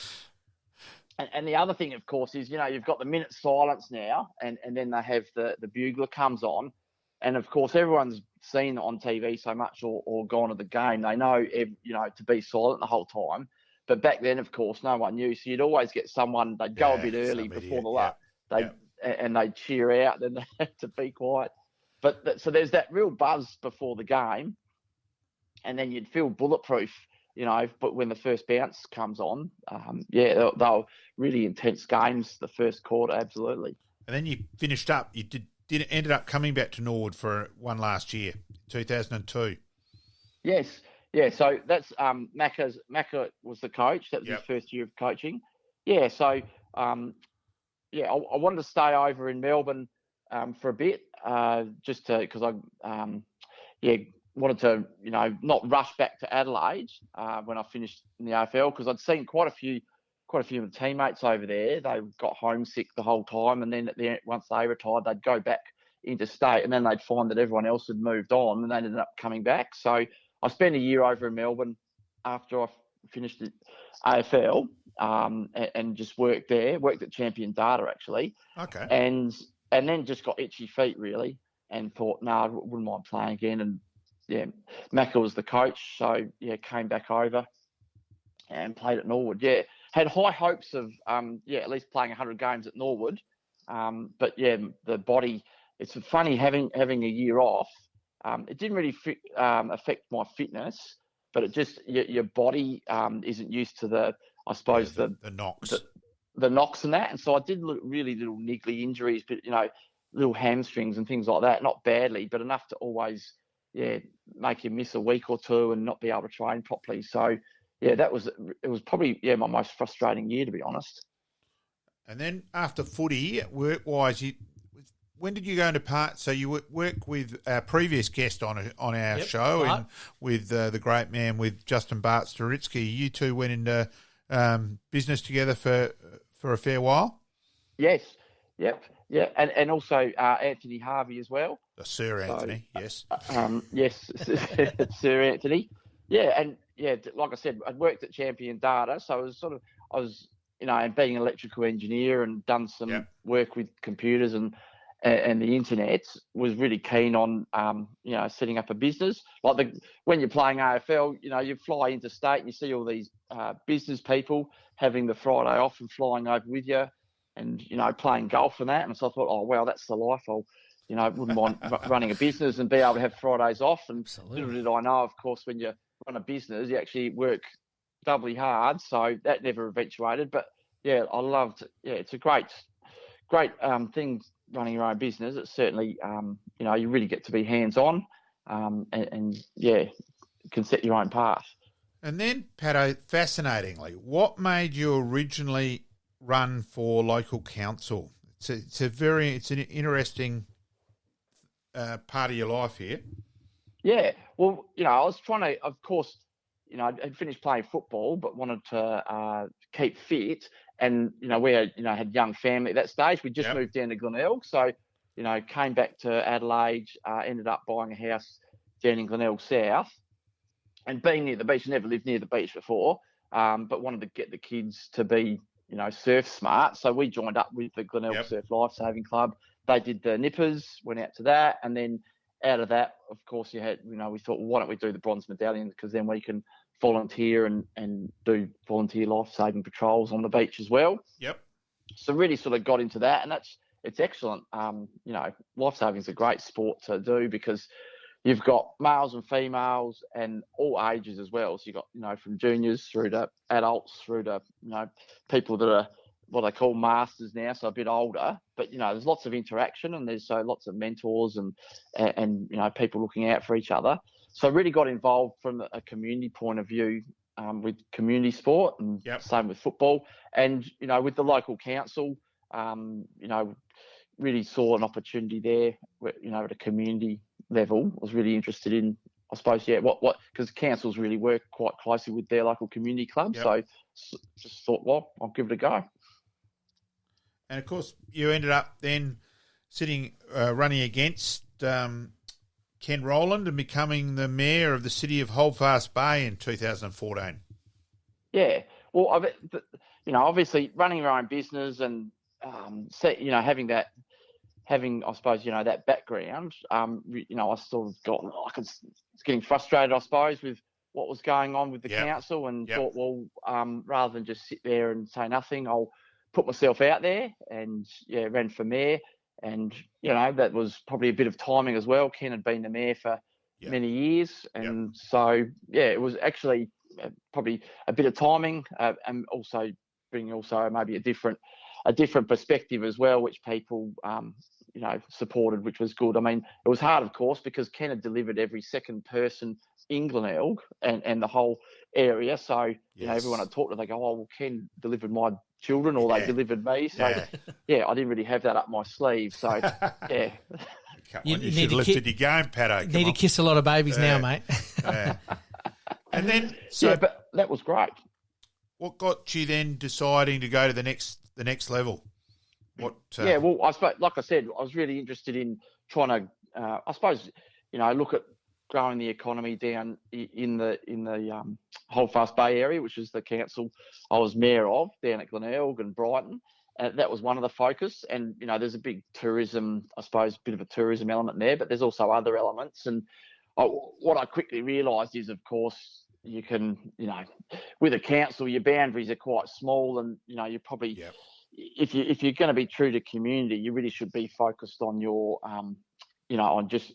And the other thing, of course, is, you've got the minute silence now, and then they have the bugler comes on. And, of course, everyone's seen on TV so much or gone to the game. They know, to be silent the whole time. But back then, of course, no one knew. So you'd always get someone, they'd go a bit early before the lap. And they'd cheer out, and they had to be quiet. So there's that real buzz before the game. And then you'd feel bulletproof. But when the first bounce comes on, they were really intense games, the first quarter, absolutely. And then you finished up, you ended up coming back to Norwood for one last year, 2002. Yes. Yeah, so that's Macca was the coach. That was his first year of coaching. Yeah, so, I wanted to stay over in Melbourne for a bit, just because I wanted to, not rush back to Adelaide when I finished in the AFL, because I'd seen quite a few of the teammates over there. They got homesick the whole time, and then once they retired, they'd go back interstate, and then they'd find that everyone else had moved on, and they ended up coming back. So I spent a year over in Melbourne after I finished the AFL, and just worked there. Worked at Champion Data actually. Okay. And then just got itchy feet really, and thought, no, I wouldn't mind playing again. And yeah, Macca was the coach, so yeah, came back over and played at Norwood. Yeah, had high hopes of at least playing 100 games at Norwood. But yeah, the body. It's funny having a year off. It didn't really affect my fitness, but it just your body isn't used to the knocks. The knocks and that, and so I did really little niggly injuries, but little hamstrings and things like that. Not badly, but enough to always make you miss a week or two and not be able to train properly. So yeah, it was probably my most frustrating year, to be honest. And then after footy, work-wise, when did you go into part? So you work with our previous guest on our show, and with the great man, with Justin Bart-Staritsky. You two went into business together for a fair while. Yes, yep, yeah, and also Anthony Harvey as well. Sir Anthony, yes. Yes, Sir Anthony. Yeah, and yeah, like I said, I'd worked at Champion Data, so I was and being an electrical engineer and done some work with computers and the internet, was really keen on setting up a business. Like when you're playing AFL, you fly interstate and you see all these business people having the Friday off and flying over with you, and playing golf and that. And so I thought, oh wow, that's the life. Wouldn't mind running a business and be able to have Fridays off. And little did I know, of course, when you run a business, you actually work doubly hard. So that never eventuated. But yeah, I loved. Yeah, it's a great thing, running your own business. It's certainly, you really get to be hands-on, and can set your own path. And then, Pato, fascinatingly, what made you originally run for local council? It's an interesting part of your life here. Yeah, well, I was trying to, of course, I'd finished playing football, but wanted to keep fit. And, we had young family at that stage. We just moved down to Glenelg. So, came back to Adelaide, ended up buying a house down in Glenelg South. And being near the beach, never lived near the beach before, but wanted to get the kids to be, surf smart. So we joined up with the Glenelg Surf Lifesaving Club. They did the nippers, went out to that. And then out of that, of course, we thought, well, why don't we do the bronze medallion? Because then we can volunteer and do volunteer life-saving patrols on the beach as well. Yep. So really sort of got into that, and it's excellent. Life-saving is a great sport to do because you've got males and females and all ages as well. So you've got, from juniors through to adults through to, people that are what they call masters now, so a bit older. But, there's lots of interaction, and there's lots of mentors and people looking out for each other. So I really got involved from a community point of view with community sport, and same with football. And, with the local council, really saw an opportunity there, where, at a community level. I was really interested in, I suppose, because councils really work quite closely with their local community clubs. So just thought, well, I'll give it a go. And, of course, you ended up then running against Ken Rowland and becoming the mayor of the city of Holdfast Bay in 2014. Yeah. Well, obviously running your own business and, having, I suppose, that background, I sort of got, I was getting frustrated, I suppose, with what was going on with the council, and thought, well, rather than just sit there and say nothing, I'll put myself out there, and ran for mayor. And, that was probably a bit of timing as well. Ken had been the mayor for many years. And so, it was actually probably a bit of timing, and also bringing maybe a different perspective as well, which people, supported, which was good. I mean, it was hard, of course, because Ken had delivered every second person in Glenelg and the whole area. So, everyone I talked to, they go, oh, well, Ken delivered my children, or they delivered me. So, I didn't really have that up my sleeve. So, you should have lifted your game, Pato. Need to kiss a lot of babies now, mate. And then, but that was great. What got you then deciding to go to the next level? Well, I suppose, like I said, I was really interested in trying to, look at growing the economy down in the Holdfast Bay area, which is the council I was mayor of down at Glenelg and Brighton. That was one of the focus. And, there's a big tourism, I suppose, bit of a tourism element there, but there's also other elements. And what I quickly realised is, of course, you can, with a council, your boundaries are quite small, and, you probably, if you're going to be true to community, you really should be focused on your, on just,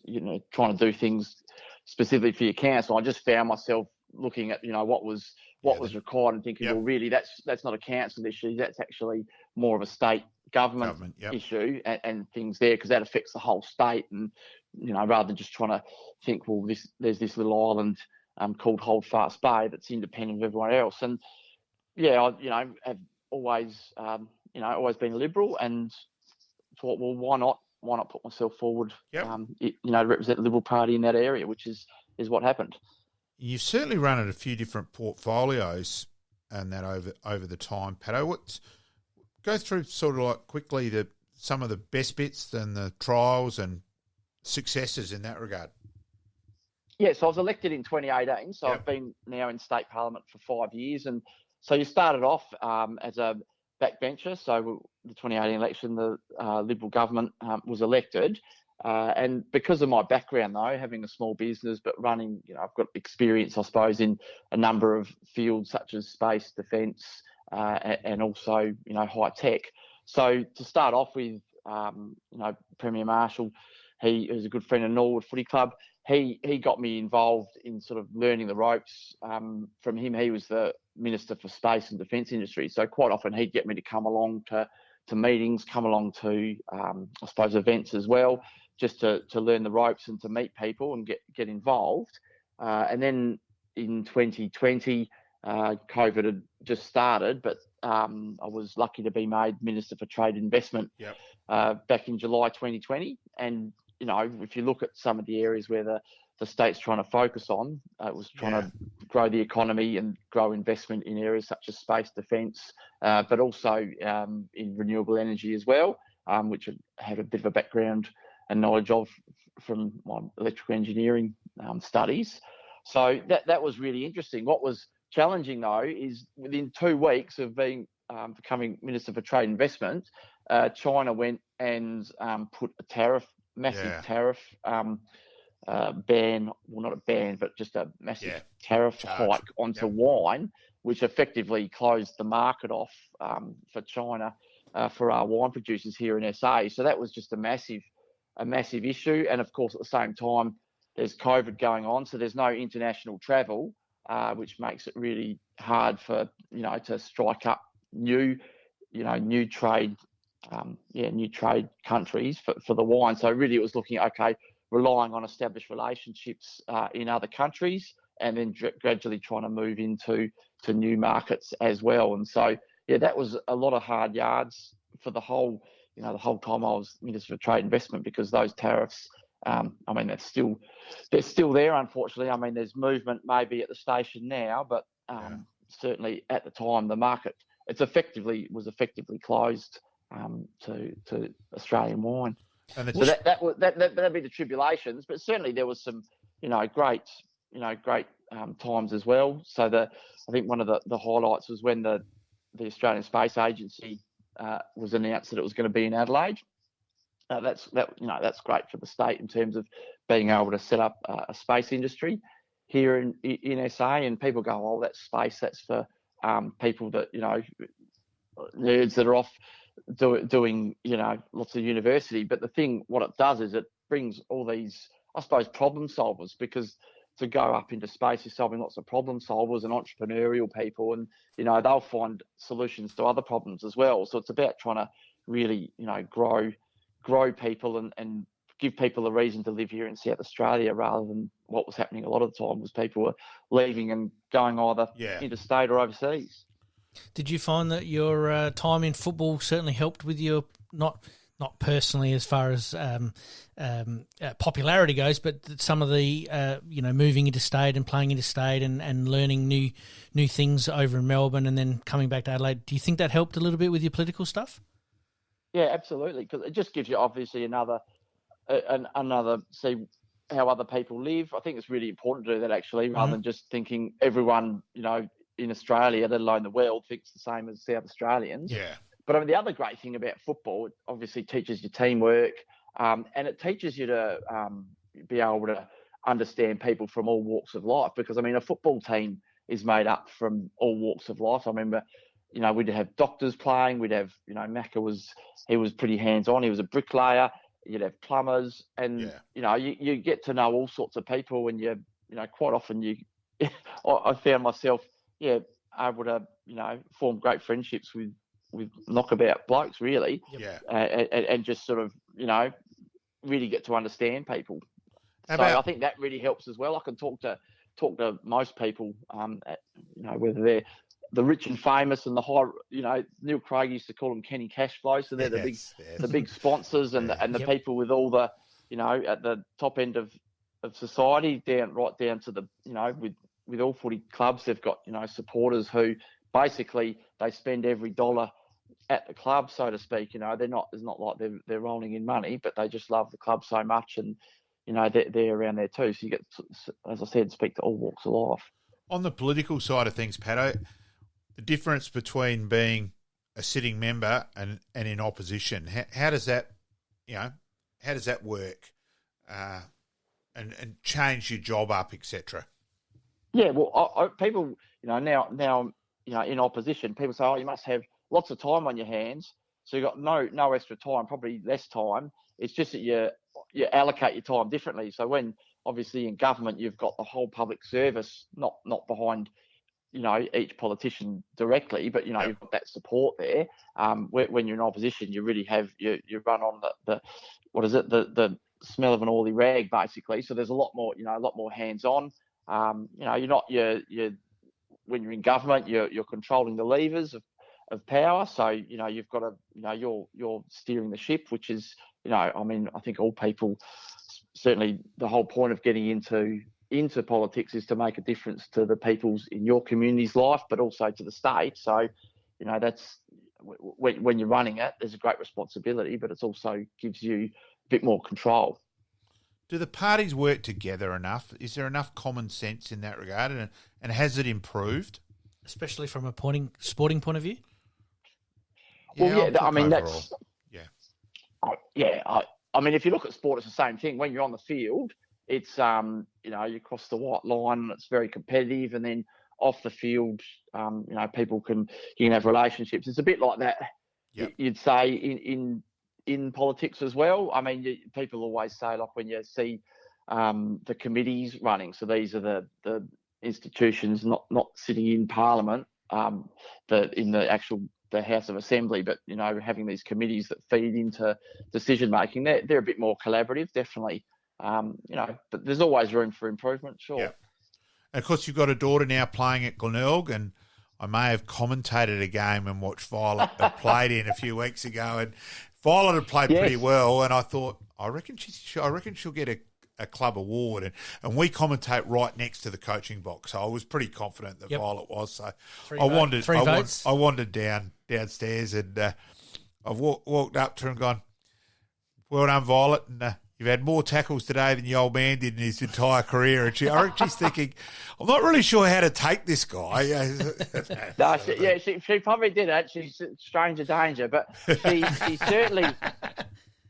trying to do things specifically for your council. I just found myself looking at, what was required and thinking, well, really, that's not a council issue. That's actually more of a state government issue and things there, because that affects the whole state. And, rather than just trying to think, well, there's this little island called Holdfast Bay that's independent of everyone else. And I, have always, always been liberal, and thought, well, why not put myself forward, to represent the Liberal Party in that area, which is what happened. You've certainly run at a few different portfolios and that over the time, Pato. Go through sort of like quickly some of the best bits and the trials and successes in that regard. Yeah, so I was elected in 2018, so I've been now in state parliament for 5 years. And so you started off as a backbencher. So the 2018 election, the Liberal government was elected. And because of my background, though, having a small business but running, I've got experience, I suppose, in a number of fields such as space, defence, and also, high tech. So to start off with, Premier Marshall, he was a good friend of Norwood Footy Club. He got me involved in sort of learning the ropes from him. He was the Minister for Space and Defence Industry. So quite often he'd get me to come along to meetings, come along to, I suppose, events as well, just to learn the ropes and to meet people and get involved. And then in 2020, COVID had just started, but I was lucky to be made Minister for Trade and Investment back in July 2020. And, if you look at some of the areas where the state's trying to focus on, it was trying to grow the economy and grow investment in areas such as space, defence, but also in renewable energy as well, which I have a bit of a background and knowledge of from my electrical engineering studies. So that was really interesting. What was challenging, though, is within 2 weeks of becoming Minister for Trade and Investment, China went and put a massive tariff ban, well, not a ban, but just a massive tariff hike onto wine, which effectively closed the market off for China for our wine producers here in SA. So that was just a massive issue. And of course, at the same time, there's COVID going on, so there's no international travel, which makes it really hard for to strike up new trade countries for the wine. So really, it was looking at relying on established relationships in other countries, and then gradually trying to move into new markets as well. And so that was a lot of hard yards for the whole time I was Minister for Trade and Investment, because those tariffs, they're still there, unfortunately. I mean, there's movement maybe at the station now, but certainly at the time, the market was effectively closed to Australian wine. And so that'd be the tribulations, but certainly there was some great times as well. So I think one of the highlights was when the Australian Space Agency was announced that it was going to be in Adelaide. That's great for the state in terms of being able to set up a space industry here in SA. And people go, "Oh, that's space. That's for people that nerds that are off doing lots of university." But what it does is it brings all these, I suppose, problem solvers, because to go up into space is solving lots of problem solvers and entrepreneurial people, and they'll find solutions to other problems as well. So it's about trying to really grow people and give people a reason to live here in South Australia, rather than what was happening a lot of the time was people were leaving and going either interstate or overseas. Did you find that your time in football certainly helped with your, not personally as far as popularity goes, but some of the moving interstate and playing interstate and learning new things over in Melbourne and then coming back to Adelaide? Do you think that helped a little bit with your political stuff? Yeah, absolutely, because it just gives you obviously another how other people live. I think it's really important to do that actually, rather than just thinking everyone, in Australia, let alone the world, thinks the same as South Australians. Yeah. But I mean, the other great thing about football, it obviously teaches you teamwork, and it teaches you to be able to understand people from all walks of life. Because I mean, a football team is made up from all walks of life. I remember, we'd have doctors playing. We'd have, Macca was pretty hands-on. He was a bricklayer. You'd have plumbers, and you get to know all sorts of people. And quite often I found myself able to form great friendships with knockabout blokes, really. And just sort of really get to understand people. I think that really helps as well. I can talk to most people, whether they're the rich and famous and the high, Neil Craig used to call them Kenny Cash Flow. So they're the big sponsors and the people with all the, at the top end of society, right down to the, with all footy clubs, they've got, supporters who basically they spend every dollar at the club, so to speak. It's not like they're rolling in money, but they just love the club so much, and they're around there too. So you get, as I said, speak to all walks of life. On the political side of things, Pato, the difference between being a sitting member and in opposition, how does that, how does that work, and change your job up, etc.? Yeah, well, people, now, in opposition, people say, oh, you must have lots of time on your hands, so you've got no extra time, probably less time. It's just that you allocate your time differently. So when obviously in government you've got the whole public service, not behind each politician directly, but you've got that support there. When you're in opposition, you really have you run on the what is it, the smell of an oily rag, basically. So there's a lot more hands on. You're not when you're in government, you're controlling the levers of power. So you've got to you're steering the ship, which is I think all people, certainly the whole point of getting into politics is to make a difference to the people's in your community's life, but also to the state. So that's when you're running it, there's a great responsibility, but it also gives you a bit more control. Do the parties work together enough? Is there enough common sense in that regard, and has it improved, especially from a sporting point of view? Well, I mean overall. I mean, if you look at sport, it's the same thing. When you're on the field, it's you cross the white line and it's very competitive, and then off the field, you can have relationships. It's a bit like that. Yep. You'd say in politics as well. I mean, people always say, like, when you see the committees running, so these are the institutions not sitting in Parliament, in the House of Assembly, but having these committees that feed into decision making, they're a bit more collaborative, definitely. But there's always room for improvement, sure. Yeah. And of course, you've got a daughter now playing at Glenelg, and I may have commentated a game and watched Violet that played in a few weeks ago, and Violet had played pretty well, and I thought, I reckon she'll get a club award, and we commentate right next to the coaching box, so I was pretty confident that Violet was. So I wandered downstairs, and I've walked up to her and gone, "Well done, Violet," and you've had more tackles today than the old man did in his entire career. And I reckon she's thinking, I'm not really sure how to take this guy. No, she probably did it. She's stranger danger, but she certainly.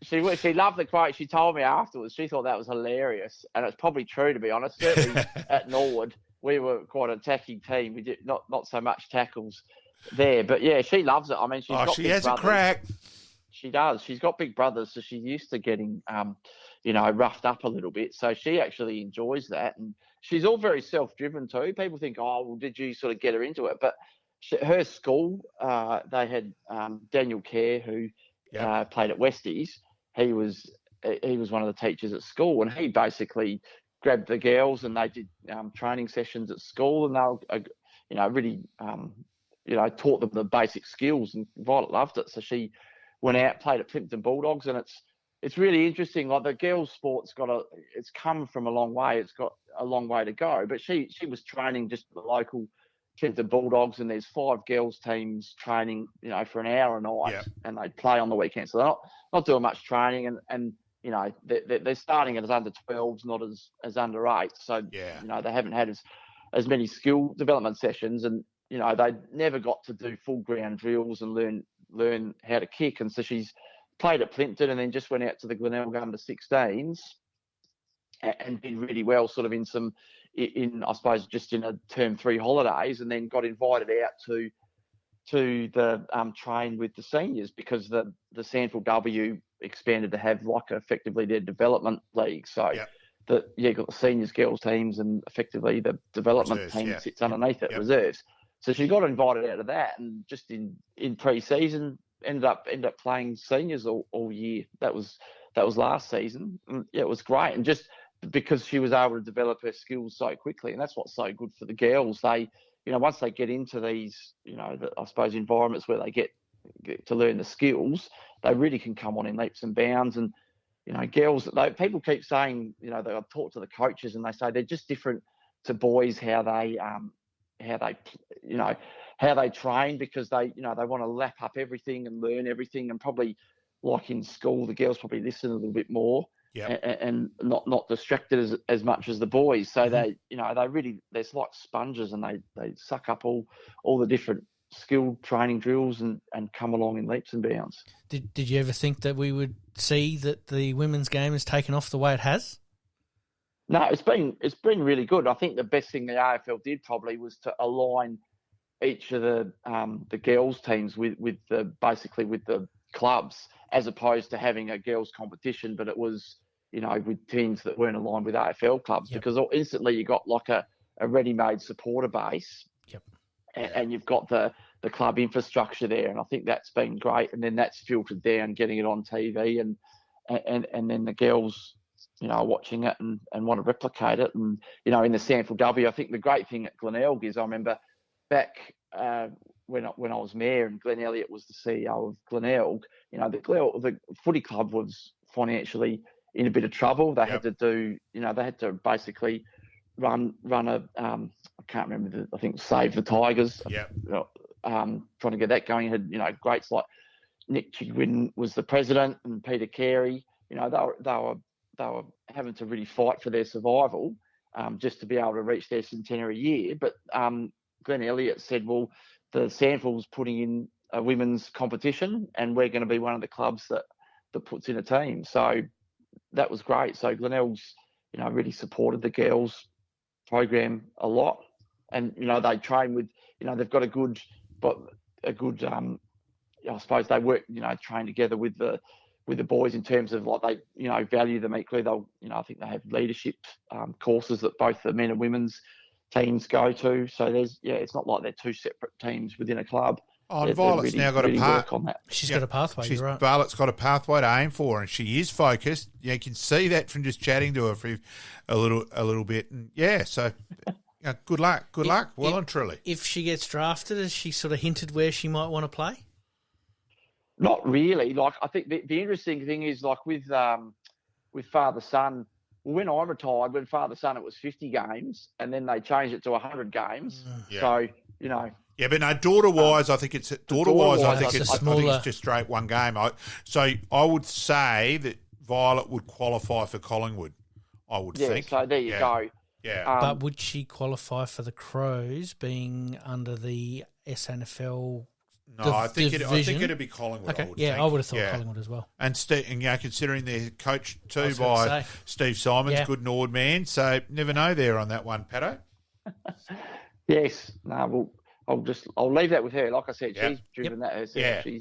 She loved the quote. She told me afterwards. She thought that was hilarious, and it's probably true, to be honest. Certainly at Norwood, we were quite an attacking team. We did not so much tackles there, but yeah, she loves it. I mean, she has brothers. A crack. She does. She's got big brothers, so she's used to getting, roughed up a little bit. So she actually enjoys that, and she's all very self-driven too. People think, oh, well, did you sort of get her into it? But her school, they had Daniel Kerr, who played at Westies. He was one of the teachers at school, and he basically grabbed the girls, and they did training sessions at school, and they were, really, taught them the basic skills, and Violet loved it. So she went out, played at Plympton Bulldogs, and it's really interesting. Like, the girls' sport's it's come from a long way. It's got a long way to go, but she was training just the local Plympton Bulldogs, and there's 5 girls teams training, for an hour a night, and they play on the weekend. So they're not doing much training, and they're starting it as under 12s, not as under 8. So, they haven't had as many skill development sessions, and, they never got to do full ground drills and learn how to kick. And so she's played at Plympton and then just went out to the Glenelg under 16s and did really well sort of I suppose, just in a term 3 holidays, and then got invited out to the train with the seniors because the Sandford W expanded to have effectively their development league. So you've got the seniors girls teams and effectively the development reserves, team sits underneath it, reserves. So she got invited out of that, and just in pre-season ended up playing seniors all year. That was last season. And it was great, and just because she was able to develop her skills so quickly, and that's what's so good for the girls. They, once they get into these, I suppose, environments where they get to learn the skills, they really can come on in leaps and bounds. And girls, people keep saying, I've talked to the coaches and they say they're just different to boys, how they train, because they want to lap up everything and learn everything, and probably like in school, the girls probably listen a little bit more. And not distracted as much as the boys. So they really, they're like sponges, and they suck up all the different skill training drills and come along in leaps and bounds. Did you ever think that we would see that the women's game has taken off the way it has? No, it's been really good. I think the best thing the AFL did probably was to align each of the girls teams with the clubs, as opposed to having a girls competition, but it was with teams that weren't aligned with AFL clubs, because instantly you got like a ready-made supporter base, and you've got the club infrastructure there, and I think that's been great. And then that's filtered down, getting it on TV, and then the girls, watching it and want to replicate it. And in the Sandford W, I think the great thing at Glenelg is, I remember back when I was mayor and Glenn Elliott was the CEO of Glenelg, the footy club was financially in a bit of trouble. They had to do, they had to basically run a, I can't remember, I think Save the Tigers. Trying to get that going. Had, greats like Nick Chigwin was the president, and Peter Carey. They were having to really fight for their survival, just to be able to reach their centenary year. But Glenn Elliott said, well, the Sandford's putting in a women's competition, and we're going to be one of the clubs that puts in a team. So that was great. So Glenelg's, really supported the girls program a lot, and they train with, they've got a good, I suppose they work, train together with the boys in terms of like they, value them equally. They'll, I think they have leadership courses that both the men and women's teams go to. So it's not like they're two separate teams within a club. Oh, and Violet's now got a path on that. She's got a pathway. You're right. Violet's got a pathway to aim for, and she is focused. You can see that from just chatting to her for a little bit. And so good luck. Well and truly. If she gets drafted, has she sort of hinted where she might want to play? Not really. Like, I think the interesting thing is, like with father-son, when I retired, when father-son, it was 50 games, and then they changed it to 100 games. So, Yeah, but no, daughter-wise, I think it's just straight one game. So I would say that Violet would qualify for Collingwood, I would think. So there you go. Yeah. But would she qualify for the Crows being under the SNFL? No, I think it'd be Collingwood. Okay. I would have thought Collingwood as well. And considering they're coached too by Steve Simons, good Nord man. So never know there on that one, Pato. Yes. No. Well, I'll leave that with her. Like I said, she's driven that herself. Yeah.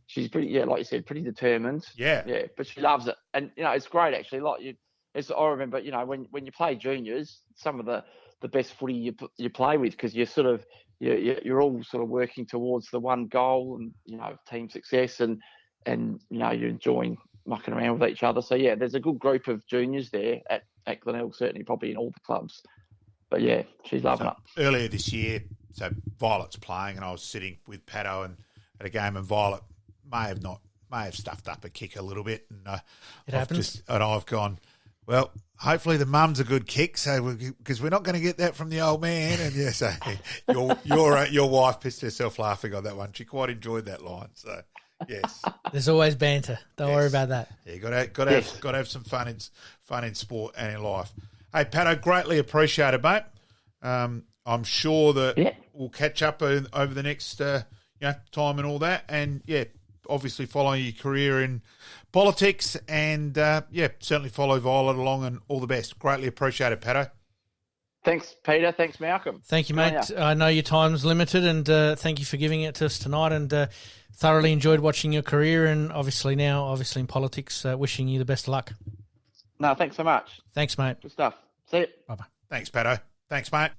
She's pretty, like you said, pretty determined. Yeah. Yeah. But she loves it, and it's great actually. Like I remember, when you play juniors, some of the best footy you play with, because you're sort of. You're all sort of working towards the one goal, and team success, and you're enjoying mucking around with each other. So there's a good group of juniors there at Glenelg, certainly probably in all the clubs. But she's loving it. Earlier this year, so Violet's playing, and I was sitting with Pato and at a game, and Violet may have stuffed up a kick a little bit, and it happens. I've gone, well, hopefully the mum's a good kick, because we're not going to get that from the old man. And so your wife pissed herself laughing on that one. She quite enjoyed that line. So Yes. There's always banter. Don't worry about that. Yeah, you got to have some fun in sport and in life. Hey, Pato, greatly appreciated, mate. I'm sure that we'll catch up over the next time and all that. And obviously following your career in politics, and certainly follow Violet along, and all the best. Greatly appreciated, Pato. Thanks, Peter. Thanks, Malcolm. Thank you, mate. I know your time's limited, and thank you for giving it to us tonight. And thoroughly enjoyed watching your career, and obviously in politics. Wishing you the best of luck. No, thanks so much. Thanks, mate. Good stuff. See you. Bye-bye. Thanks, Pato. Thanks, mate.